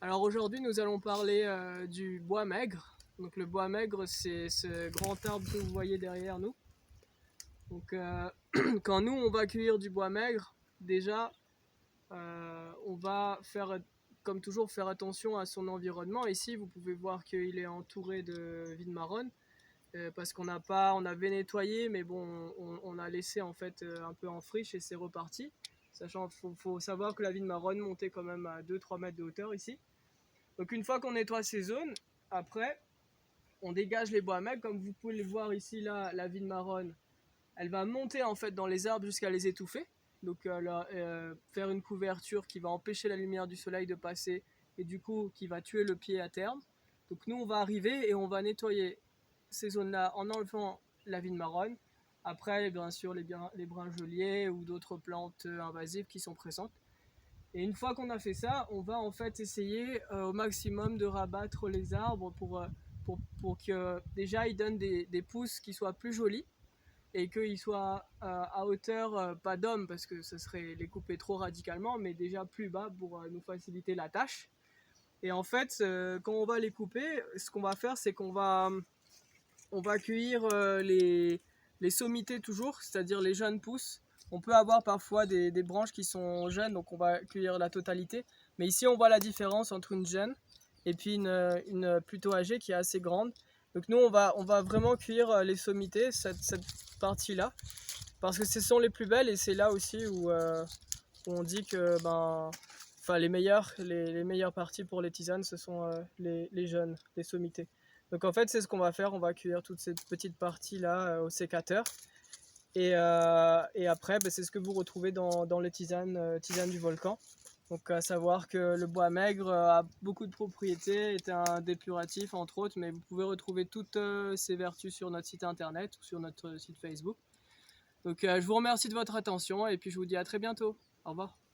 Alors aujourd'hui, nous allons parler du bois maigre. Donc le bois maigre, c'est ce grand arbre que vous voyez derrière nous. Donc quand nous, on va cueillir du bois maigre, déjà, on va faire, comme toujours, faire attention à son environnement. Ici, vous pouvez voir qu'il est entouré de vignes marronnes parce on avait nettoyé, mais bon, on a laissé en fait un peu en friche et c'est reparti. Sachant, faut savoir que la vigne marronne montait quand même à 2-3 mètres de hauteur ici. Donc une fois qu'on nettoie ces zones, après, on dégage les bois maigres. Comme vous pouvez le voir ici, là, la vigne marronne, elle va monter en fait dans les arbres jusqu'à les étouffer. Donc faire une couverture qui va empêcher la lumière du soleil de passer et du coup qui va tuer le pied à terme. Donc nous, on va arriver et on va nettoyer ces zones-là en enlevant la vigne marronne. Après, bien sûr, les brinjeliers ou d'autres plantes invasives qui sont présentes. Et une fois qu'on a fait ça, on va en fait essayer au maximum de rabattre les arbres pour que déjà ils donnent des pousses qui soient plus jolies et qu'ils soient à hauteur, pas d'homme parce que ce serait les couper trop radicalement, mais déjà plus bas pour nous faciliter la tâche. Et en fait, quand on va les couper, ce qu'on va faire, c'est on va cueillir les sommités toujours, c'est-à-dire les jeunes pousses. On peut avoir parfois des branches qui sont jeunes, donc on va cueillir la totalité. Mais ici, on voit la différence entre une jeune et puis une plutôt âgée qui est assez grande. Donc nous, on va vraiment cueillir les sommités, cette partie-là, parce que ce sont les plus belles et c'est là aussi où on dit que enfin, les meilleures parties pour les tisanes, ce sont les jeunes, les sommités. Donc en fait, c'est ce qu'on va faire. On va cueillir toute cette petite partie-là au sécateur. Et après, c'est ce que vous retrouvez dans les tisanes du volcan. Donc à savoir que le bois maigre a beaucoup de propriétés, est un dépuratif entre autres, mais vous pouvez retrouver toutes ces vertus sur notre site internet ou sur notre site Facebook. Donc je vous remercie de votre attention et puis je vous dis à très bientôt. Au revoir.